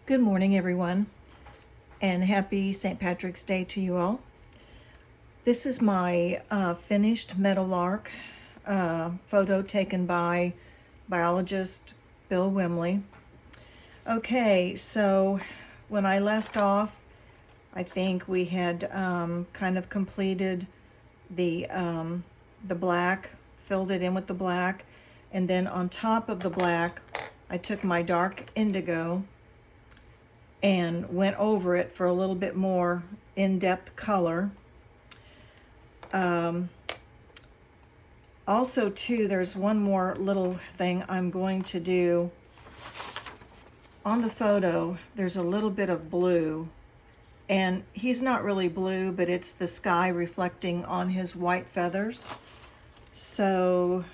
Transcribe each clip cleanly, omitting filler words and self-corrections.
Good morning, everyone, and happy St. Patrick's Day to you all. This is my finished Meadow Lark photo taken by biologist Bill Wimley. Okay, so when I left off, I think we had kind of completed the black, filled it in with the black, and then on top of the black, I took my dark indigo and went over it for a little bit more in-depth color. Also too, there's one more little thing I'm going to do. On the photo, there's a little bit of blue, and he's not really blue, but it's the sky reflecting on his white feathers. So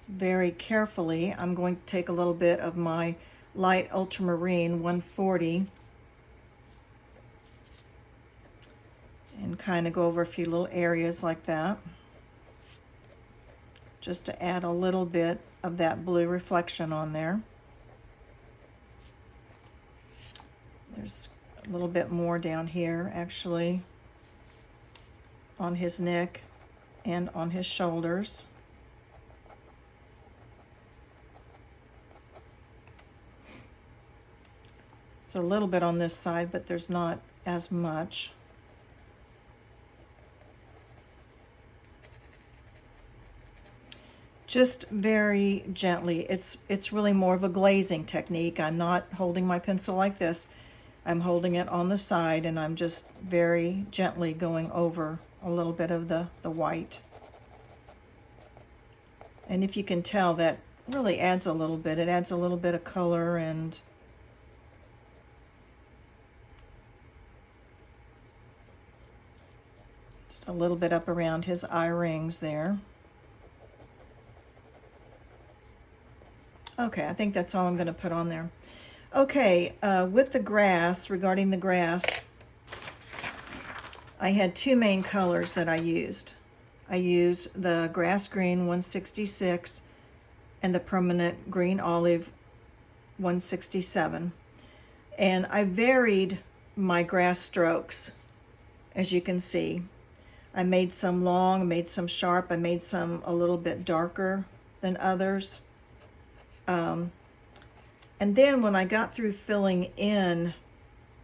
very carefully, I'm going to take a little bit of my light ultramarine 140 and kind of go over a few little areas like that, just to add a little bit of that blue reflection on there. There's a little bit more down here, actually, on his neck and on his shoulders. It's a little bit on this side, but there's not as much. Just very gently. It's really more of a glazing technique. I'm not holding my pencil like this. I'm holding it on the side, and I'm just very gently going over a little bit of the white. And if you can tell, that really adds a little bit. It adds a little bit of color and just a little bit up around his eye rings there. Okay, I think that's all I'm going to put on there. Okay, with the grass, regarding the grass, I had two main colors that I used. I used the grass green 166 and the permanent green olive 167. And I varied my grass strokes, as you can see. I made some long, I made some sharp, I made some a little bit darker than others. And then when I got through filling in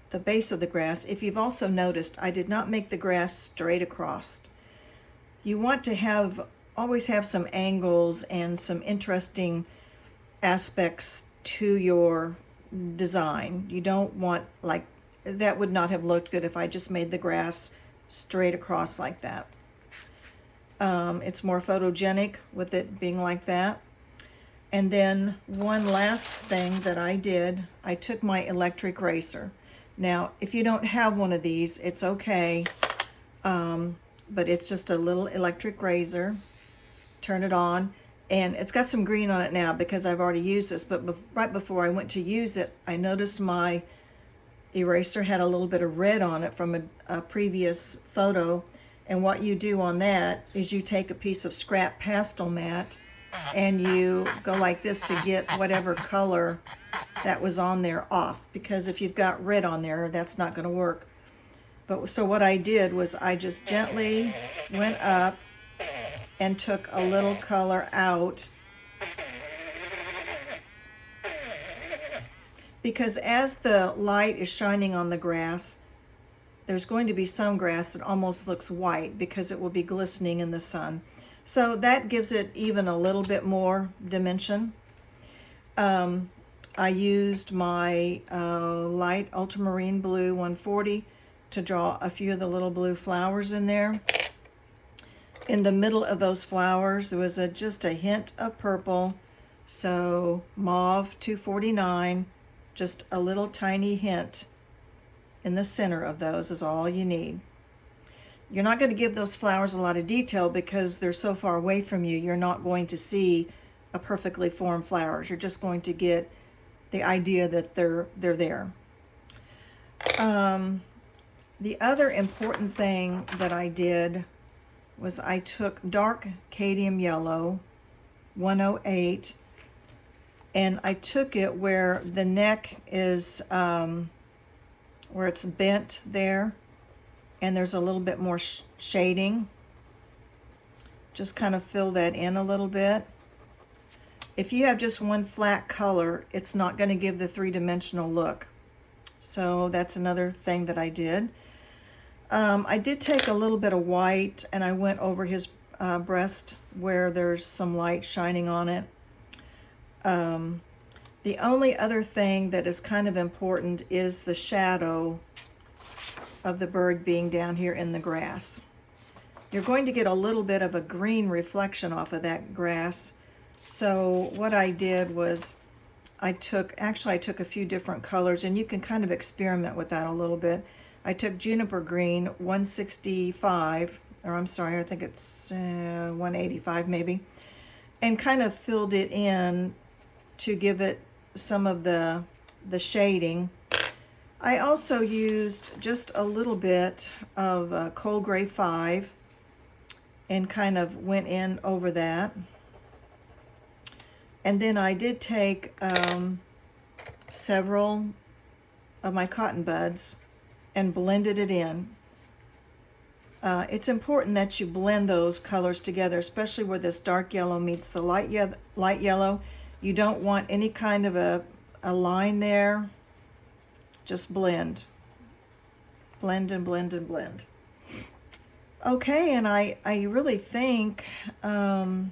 the base of the grass, if you've also noticed, I did not make the grass straight across. You want to always have some angles and some interesting aspects to your design. You don't want, like, that would not have looked good if I just made the grass straight across like that. It's more photogenic with it being like that. And then one last thing that I did, I took my electric eraser. Now, if you don't have one of these, it's okay, but it's just a little electric razor. Turn it on, and it's got some green on it now because I've already used this, but right before I went to use it, I noticed my eraser had a little bit of red on it from a previous photo, and what you do on that is you take a piece of scrap pastel mat and you go like this to get whatever color that was on there off, because if you've got red on there, that's not going to work. But so what I did was I just gently went up and took a little color out, because as the light is shining on the grass, there's going to be some grass that almost looks white because it will be glistening in the sun. So that gives it even a little bit more dimension. I used my light ultramarine blue 140 to draw a few of the little blue flowers in there. In the middle of those flowers, there was just a hint of purple. So mauve 249, just a little tiny hint in the center of those is all you need. You're not going to give those flowers a lot of detail because they're so far away from you. You're not going to see a perfectly formed flowers. You're just going to get the idea that they're there. The other important thing that I did was I took dark cadmium yellow 108 and I took it where the neck is, where it's bent there, and there's a little bit more shading. Just kind of fill that in a little bit. If you have just one flat color, it's not going to give the three-dimensional look. So that's another thing that I did. I did take a little bit of white and I went over his breast where there's some light shining on it. The only other thing that is kind of important is the shadow of the bird being down here in the grass. You're going to get a little bit of a green reflection off of that grass. So what I did was I took a few different colors, and you can kind of experiment with that a little bit. I took juniper green 165, or I'm sorry, I think it's 185 maybe, and kind of filled it in to give it some of the shading. I also used just a little bit of Cold Gray 5 and kind of went in over that. And then I did take several of my cotton buds and blended it in. It's important that you blend those colors together, especially where this dark yellow meets the light yellow. You don't want any kind of a line there. Just blend. Blend and blend and blend. Okay, and I really think that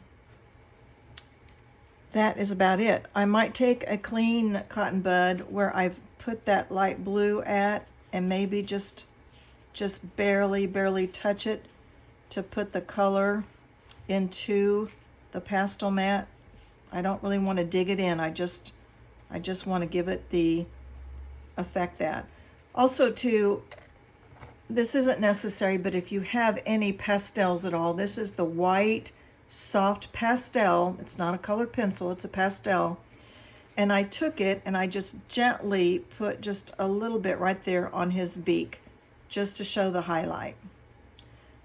is about it. I might take a clean cotton bud where I've put that light blue at, and maybe just barely touch it to put the color into the pastel mat. I don't really want to dig it in. I just want to give it the effect that. Also too, this isn't necessary, but if you have any pastels at all, this is the white soft pastel. It's not a colored pencil, it's a pastel. And I took it and I just gently put just a little bit right there on his beak, just to show the highlight.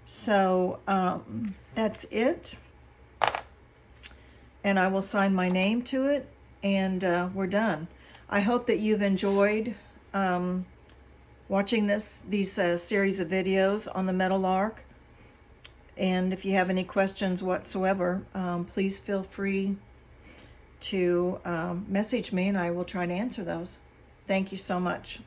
So that's it. And I will sign my name to it, and we're done. I hope that you've enjoyed watching these series of videos on the Meadow Lark. And if you have any questions whatsoever, please feel free to message me, and I will try to answer those. Thank you so much.